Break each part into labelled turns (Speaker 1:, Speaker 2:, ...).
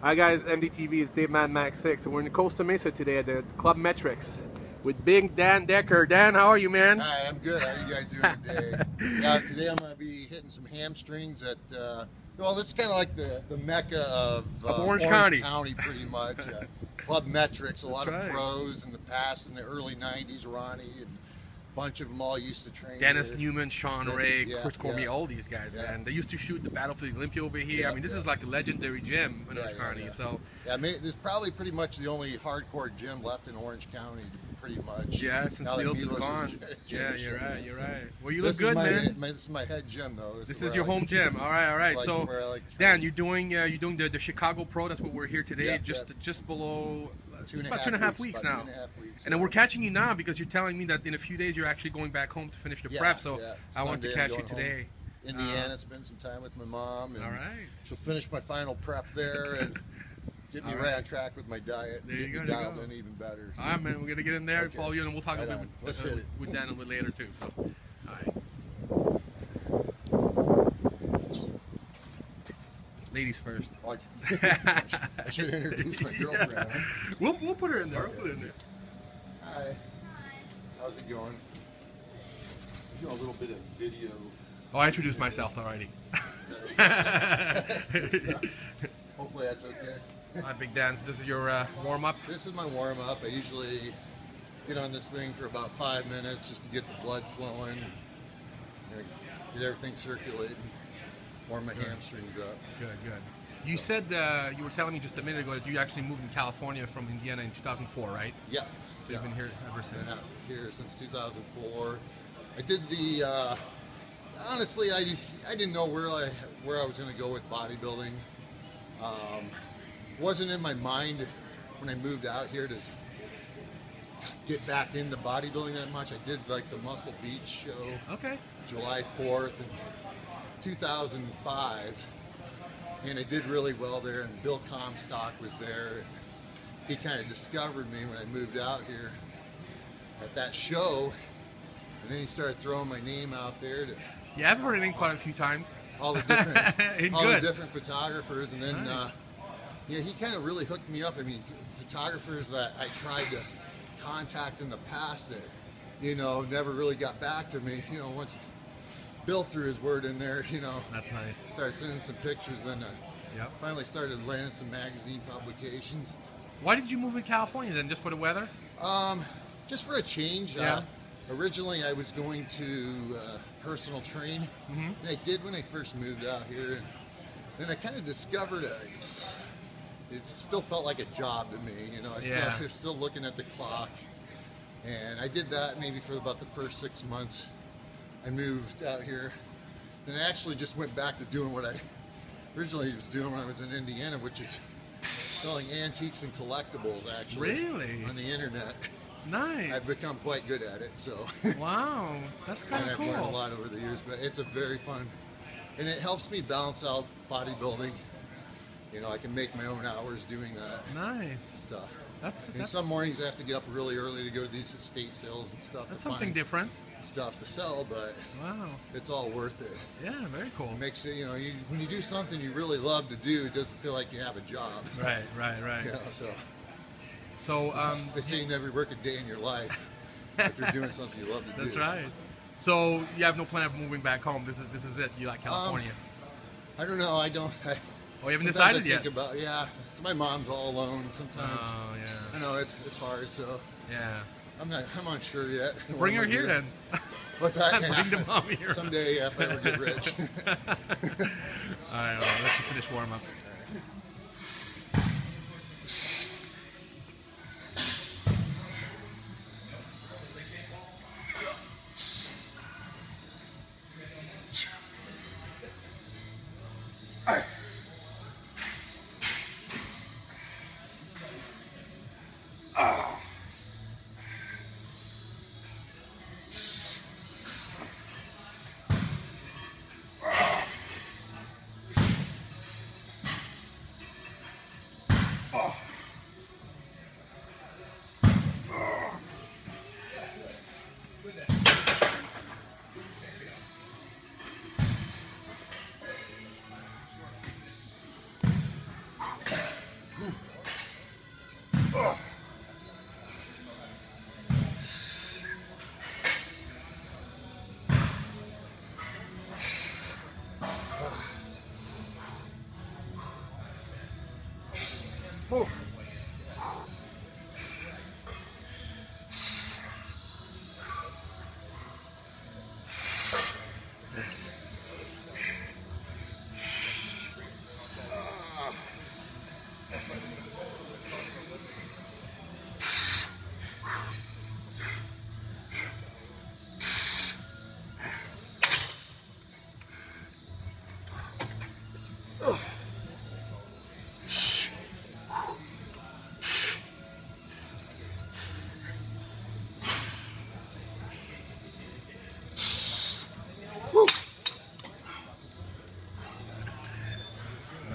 Speaker 1: Hi guys, MDTV is Dave Mad Max 6, and we're in Costa Mesa today at the Club Metrics with Big Dan Decker. Dan, how are you, man?
Speaker 2: Hi, I'm good. How are you guys doing today? Yeah, today I'm going to be hitting some hamstrings at, well, this is kind of like the mecca of
Speaker 1: Orange County,
Speaker 2: pretty much. Club Metrics, a lot
Speaker 1: That's
Speaker 2: of
Speaker 1: right.
Speaker 2: pros in the past, in the early 90s, Ronnie, and a bunch of them all used to train
Speaker 1: Dennis
Speaker 2: here.
Speaker 1: Newman, Sean Ray,
Speaker 2: yeah,
Speaker 1: Chris Cormier,
Speaker 2: yeah.
Speaker 1: all these guys, man. They used to shoot the Battle for the Olympia over here.
Speaker 2: Yeah,
Speaker 1: I mean, this is like a legendary gym in Orange County. So
Speaker 2: yeah, I mean, it's probably pretty much the only hardcore gym left in Orange County, pretty much.
Speaker 1: yeah, since Niels is gone. Yeah, you're right. You're right. Well, you look good, man.
Speaker 2: This is my head gym, though.
Speaker 1: This is your home gym. All right, all right.
Speaker 2: Like,
Speaker 1: so, Dan, you're doing the Chicago Pro. That's what we're here today.
Speaker 2: Yeah,
Speaker 1: just below. It's about
Speaker 2: 2.5
Speaker 1: weeks now.
Speaker 2: 2.5 weeks,
Speaker 1: and then we're catching you now because you're telling me that in a few days you're actually going back home to finish the prep. So I want to catch you today.
Speaker 2: Indiana, spend some time with my mom. And
Speaker 1: all right.
Speaker 2: She'll finish my final prep there and get me right on track with my diet.
Speaker 1: There you go.
Speaker 2: Dialed in even better.
Speaker 1: So. All right, man. We're gonna get in there and follow you, and we'll talk a bit with Dan a little bit later too. So, all right. Ladies first.
Speaker 2: I should introduce my girlfriend. Huh?
Speaker 1: We'll put her in there. We'll put her in there.
Speaker 2: Hi. How's it going? I'm doing a little bit of video.
Speaker 1: Oh, I introduced myself already.
Speaker 2: Hopefully that's okay.
Speaker 1: All right, Big Dan. So this is your warm-up?
Speaker 2: This is my warm-up. I usually get on this thing for about 5 minutes just to get the blood flowing, get everything circulating, warm my hamstrings up.
Speaker 1: Good, good. You said you were telling me just a minute ago that you actually moved in California from Indiana in 2004, right?
Speaker 2: Yeah.
Speaker 1: So you've been here ever since?
Speaker 2: Been out here since 2004. I did the. Honestly, I didn't know where I was going to go with bodybuilding. Wasn't in my mind when I moved out here to get back into bodybuilding that much. I did like the Muscle Beach show.
Speaker 1: Okay.
Speaker 2: July 4th in 2005, and I did really well there. And Bill Comstock was there. He kind of discovered me when I moved out here at that show, and then he started throwing my name out there to.
Speaker 1: Yeah, I've heard it in quite a few times.
Speaker 2: All the different photographers, and then yeah, he kind of really hooked me up. I mean, photographers that I tried to contact in the past that never really got back to me. Once Bill threw his word in there,
Speaker 1: That's nice.
Speaker 2: Started sending some pictures, then finally started landing some magazine publications.
Speaker 1: Why did you move in California then? Just for the weather?
Speaker 2: Just for a change.
Speaker 1: Yeah.
Speaker 2: Originally, I was going to personal train, and I did when I first moved out here. And then I kind of discovered it still felt like a job to me. I was still looking at the clock, and I did that maybe for about the first 6 months. I moved out here, then I actually just went back to doing what I originally was doing when I was in Indiana, which is selling antiques and collectibles, actually.
Speaker 1: Really?
Speaker 2: On the internet.
Speaker 1: Nice.
Speaker 2: I've become quite good at it, so.
Speaker 1: Wow, that's kind of cool.
Speaker 2: And I've learned a lot over the years, but it's a very fun, and it helps me balance out bodybuilding. I can make my own hours doing that.
Speaker 1: Nice
Speaker 2: stuff.
Speaker 1: That's
Speaker 2: some mornings I have to get up really early to go to these estate sales and stuff.
Speaker 1: That's
Speaker 2: to
Speaker 1: something
Speaker 2: find
Speaker 1: different.
Speaker 2: Stuff to sell, but
Speaker 1: wow, it's
Speaker 2: all worth it.
Speaker 1: Yeah, very cool.
Speaker 2: It makes it, when you do something you really love to do, it doesn't feel like you have a job.
Speaker 1: Right. So
Speaker 2: they say you never work a day in your life if you're doing something you love to do.
Speaker 1: That's right. So you have no plan of moving back home. This is it. You like California?
Speaker 2: I don't know. I don't.
Speaker 1: You haven't decided yet.
Speaker 2: So my mom's all alone sometimes.
Speaker 1: Oh yeah.
Speaker 2: I know it's hard. So
Speaker 1: yeah.
Speaker 2: I'm unsure yet.
Speaker 1: Bring her here then.
Speaker 2: What's that?
Speaker 1: Bring the mom here.
Speaker 2: Someday, if I ever get rich.
Speaker 1: All right, I'll let you finish warm up.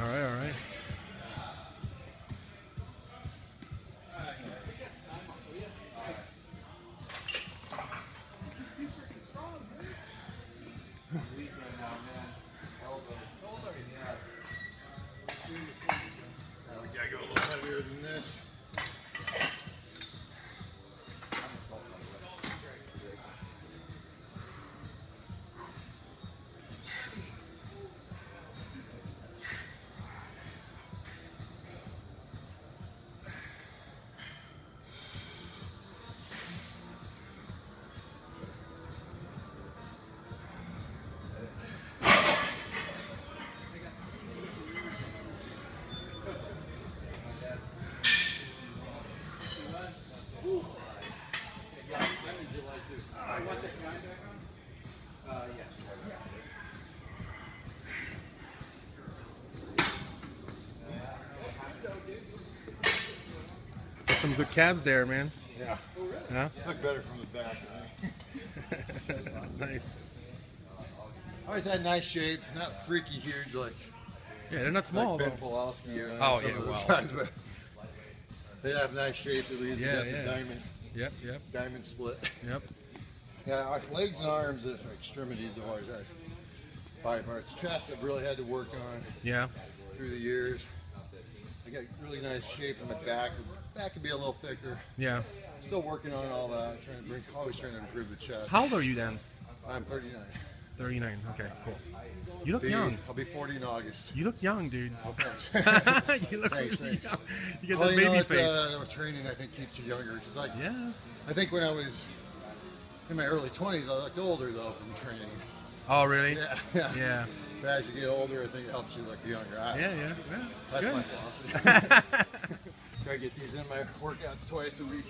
Speaker 1: All right.
Speaker 2: We gotta go a little heavier than this.
Speaker 1: Some good calves there, man.
Speaker 2: Yeah.
Speaker 1: Huh?
Speaker 2: Look better from the back, I think.
Speaker 1: Nice.
Speaker 2: Always had nice shape, not freaky huge like
Speaker 1: Yeah, they're not small
Speaker 2: Ben
Speaker 1: though.
Speaker 2: Pulaski or
Speaker 1: Oh,
Speaker 2: some
Speaker 1: yeah,
Speaker 2: of those
Speaker 1: wow.
Speaker 2: guys, but they have nice shape at least.
Speaker 1: Yeah,
Speaker 2: They got the diamond,
Speaker 1: Yep.
Speaker 2: diamond split.
Speaker 1: Yep.
Speaker 2: Yeah, our legs and arms, the extremities have always had body parts. Chest I've really had to work on
Speaker 1: Yeah.
Speaker 2: through the years. I got really nice shape in my back. Back could be a little thicker.
Speaker 1: Yeah.
Speaker 2: Still working on all that. Always trying to improve the chest.
Speaker 1: How old are you then?
Speaker 2: I'm 39.
Speaker 1: 39. Okay, cool. You look young.
Speaker 2: I'll be 40 in August.
Speaker 1: You look young, dude.
Speaker 2: Oh, thanks.
Speaker 1: You look
Speaker 2: Thanks,
Speaker 1: really
Speaker 2: thanks.
Speaker 1: young. You get
Speaker 2: Well,
Speaker 1: the
Speaker 2: you know,
Speaker 1: baby
Speaker 2: it's,
Speaker 1: face.
Speaker 2: training, I think, keeps you younger. It's like,
Speaker 1: Yeah.
Speaker 2: I think when I was in my early 20s, I looked older, though, from training.
Speaker 1: Oh, really?
Speaker 2: Yeah.
Speaker 1: Yeah.
Speaker 2: But as you get older, I think it helps you look younger.
Speaker 1: Yeah.
Speaker 2: That's
Speaker 1: Good.
Speaker 2: my philosophy. Try to get these in my workouts twice a week.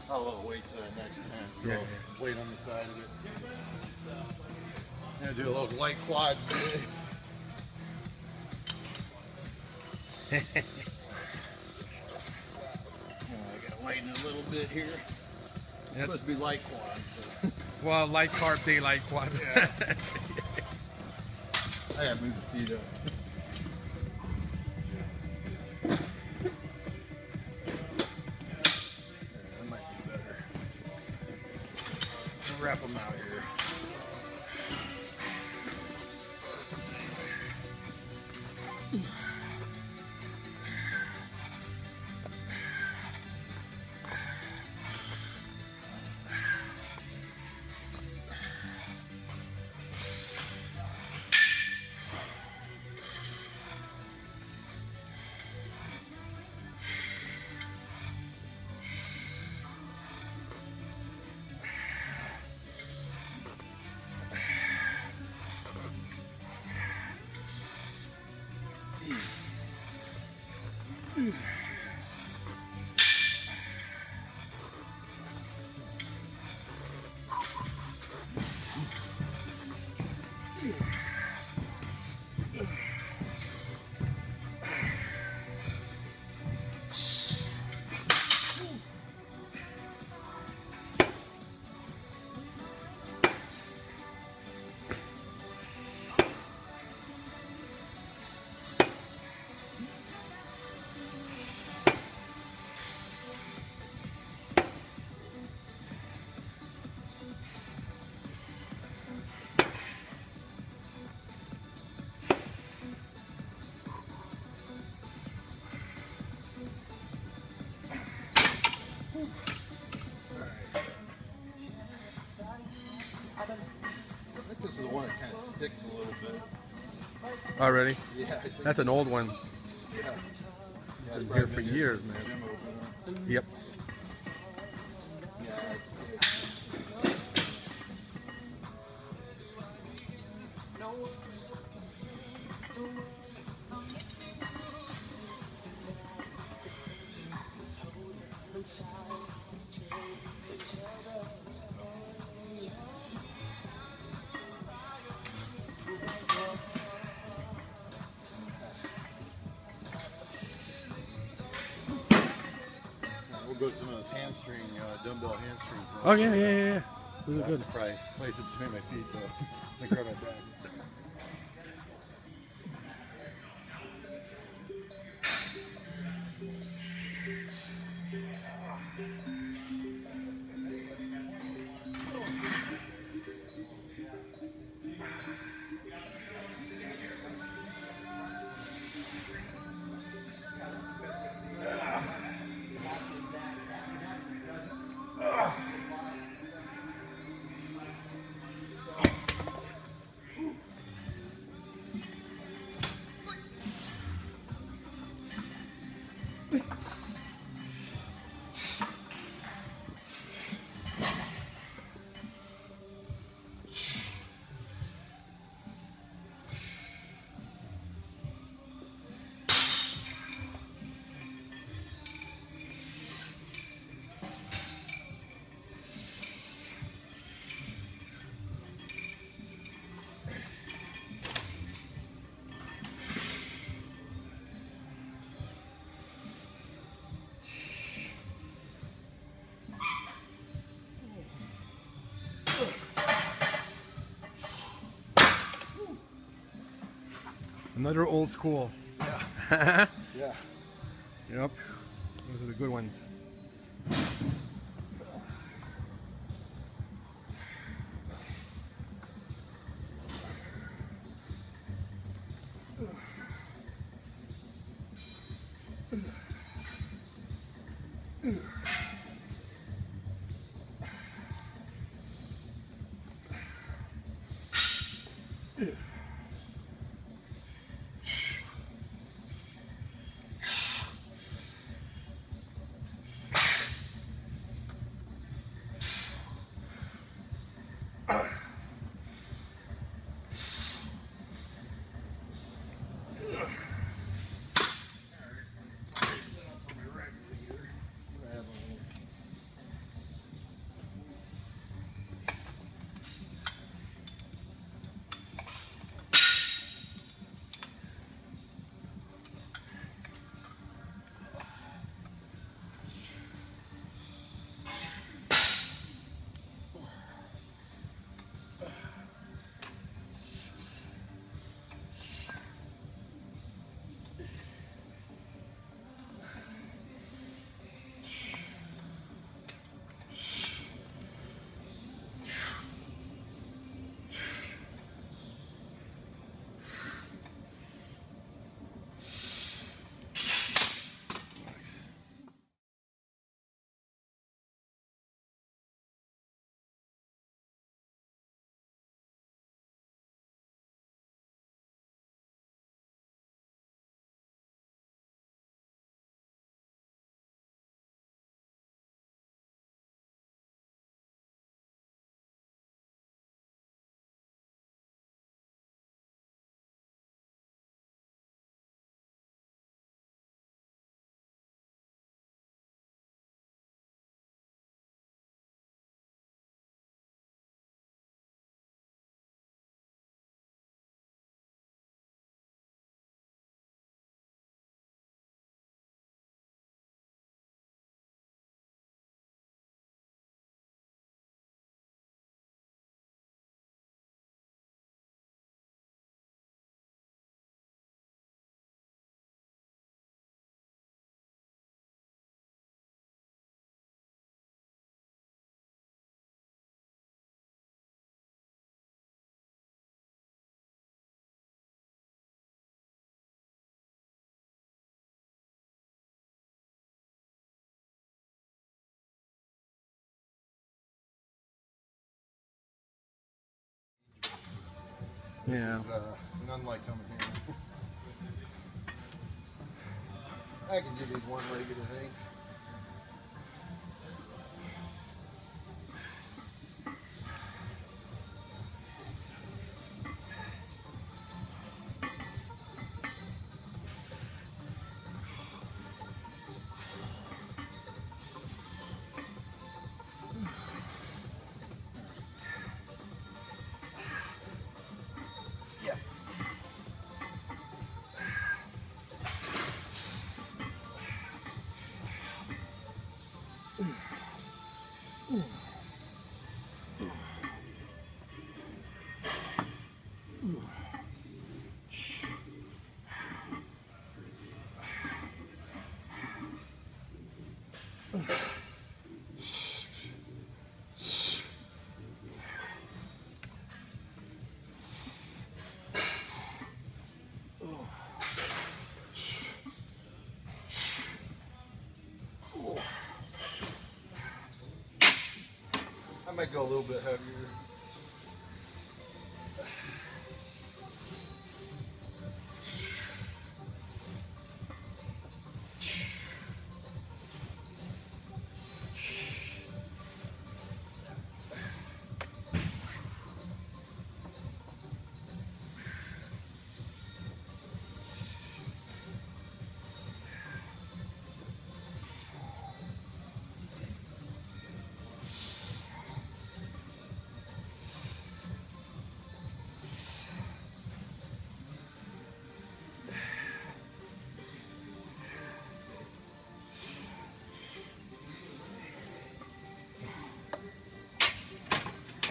Speaker 2: I'll wait till next time. Throw a weight on the side of it. I'm gonna do a little light quads today. I gotta lighten it a little bit here. It's supposed to be light quads. So.
Speaker 1: Well, light carb day, light quad.
Speaker 2: Yeah. I gotta move the seat up. That might be better. Wrap them out here. I think this is the one that kind of sticks a little bit.
Speaker 1: Already?
Speaker 2: Yeah, I think
Speaker 1: That's an old one.
Speaker 2: yeah.
Speaker 1: Been here for years, man. Yep.
Speaker 2: Yeah, it's we'll go to some of those hamstring, dumbbell hamstring.
Speaker 1: Oh yeah. Those are good.
Speaker 2: Probably place it between my feet though. Let me grab my bag.
Speaker 1: Another old school.
Speaker 2: Yeah. Yeah.
Speaker 1: Yep. Those are the good ones. Yeah.
Speaker 2: This is none like coming here. I can do these one-legged, I think. I might go a little bit heavier.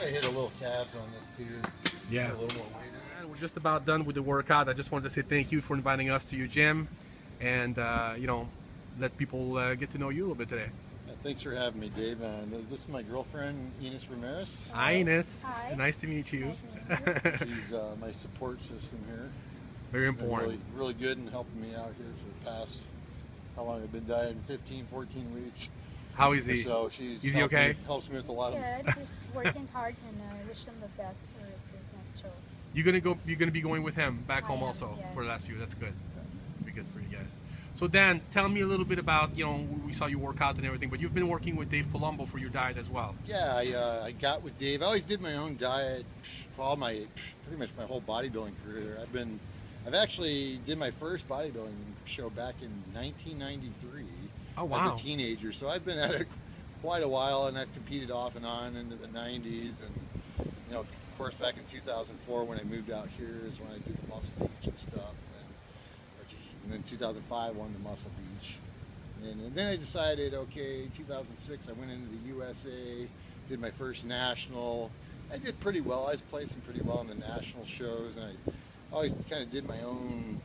Speaker 2: I hit a little calves on this too.
Speaker 1: Yeah.
Speaker 2: A little more weight.
Speaker 1: And we're just about done with the workout. I just wanted to say thank you for inviting us to your gym, and you know, let people get to know you a little bit today.
Speaker 2: Thanks for having me, Dave. This is my girlfriend, Ines Ramirez.
Speaker 1: Hi, Ines.
Speaker 3: Hi.
Speaker 1: Nice to meet you.
Speaker 3: Nice to meet you.
Speaker 2: She's my support system here.
Speaker 1: Very
Speaker 2: She's been
Speaker 1: important.
Speaker 2: really good in helping me out here for the past, how long I've been dieting, 15, 14 weeks.
Speaker 1: How is he?
Speaker 2: So she's
Speaker 1: Is he okay?
Speaker 2: Helps me with a lot of.
Speaker 3: Good. He's working hard, and I wish him the best for his next show.
Speaker 1: You're gonna be going with him back home
Speaker 3: I am,
Speaker 1: also
Speaker 3: yes.
Speaker 1: for the last few. That's good. Be good for you guys. So Dan, tell me a little bit about, you know, we saw you work out and everything, but you've been working with Dave Palumbo for your diet as well.
Speaker 2: Yeah, I got with Dave. I always did my own diet for all my, pretty much my whole bodybuilding career. I've actually did my first bodybuilding show back in 1993.
Speaker 1: Oh, wow.
Speaker 2: As a teenager, so I've been at it quite a while, and I've competed off and on into the 90s, and you know, of course, back in 2004 when I moved out here is when I did the Muscle Beach and stuff, and then 2005 won the Muscle Beach, and then I decided, okay, 2006 I went into the USA, did my first national. I did pretty well. I was placing pretty well in the national shows, and I always kind of did my own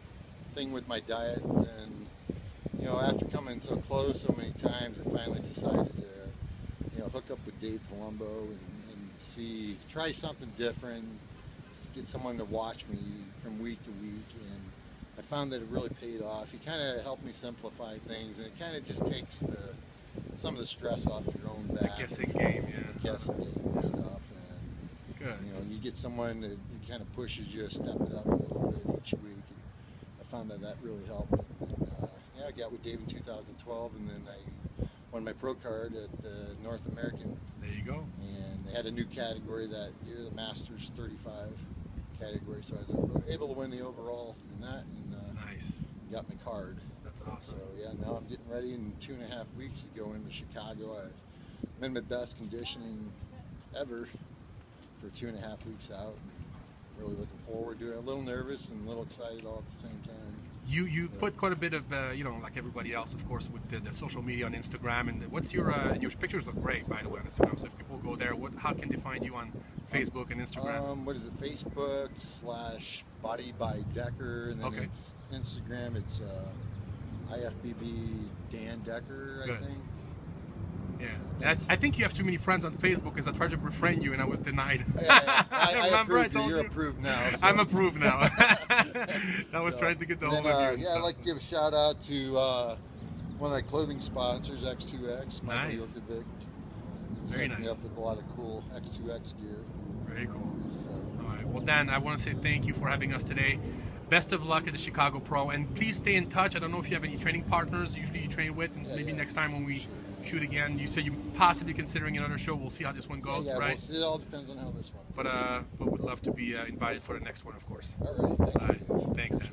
Speaker 2: thing with my diet, and you know, after coming so close so many times, I finally decided to, you know, hook up with Dave Palumbo and try something different, get someone to watch me from week to week, and I found that it really paid off. He kind of helped me simplify things, and it kind of just takes some of the stress off your own back.
Speaker 1: The guessing game, yeah.
Speaker 2: The guessing game and stuff, and
Speaker 1: Good.
Speaker 2: you know, you get someone that kind of pushes you to step it up a little bit each week, and I found that really helped. And, yeah, I got with Dave in 2012, and then I won my pro card at the North American.
Speaker 1: There you go.
Speaker 2: And they had a new category that year, the Masters 35 category, so I was able to win the overall in that, and
Speaker 1: Nice.
Speaker 2: got my card.
Speaker 1: That's awesome.
Speaker 2: So yeah, now I'm getting ready in 2.5 weeks to go into Chicago. I'm in my best conditioning ever for 2.5 weeks out. Really looking forward to it. A little nervous and a little excited all at the same time.
Speaker 1: You put quite a bit of, you know, like everybody else, of course, with the social media on Instagram. And what's your pictures look great, by the way, on Instagram. So if people go there, how can they find you on Facebook and Instagram?
Speaker 2: What is it? Facebook / Body by Decker, and then
Speaker 1: Okay.
Speaker 2: it's Instagram. It's IFBB Dan Decker,
Speaker 1: Good.
Speaker 2: I think.
Speaker 1: Yeah, I think you have too many friends on Facebook because I tried to befriend you and I was denied.
Speaker 2: I
Speaker 1: Remember I
Speaker 2: approved
Speaker 1: told
Speaker 2: you. You're
Speaker 1: you?
Speaker 2: approved now. So.
Speaker 1: I'm approved now. I was trying to get the hold of you. And
Speaker 2: Yeah,
Speaker 1: stuff.
Speaker 2: I'd like to give a shout out to one of my clothing sponsors, X2X, Michael
Speaker 1: Nice.
Speaker 2: Yokovic.
Speaker 1: Very
Speaker 2: Set me
Speaker 1: nice.
Speaker 2: up with a lot of cool X2X gear.
Speaker 1: Very cool.
Speaker 2: So,
Speaker 1: All right. Well, Dan, I want to say thank you for having us today. Best of luck at the Chicago Pro, and please stay in touch. I don't know if you have any training partners usually you train with, and maybe next time when we shoot again. You said you're possibly considering another show. We'll see how this one goes,
Speaker 2: yeah,
Speaker 1: right?
Speaker 2: We'll see. It all depends on how this one goes.
Speaker 1: But we'd love to be invited for the next one, of course.
Speaker 2: All right, thank you.
Speaker 1: All right, thanks, Dan.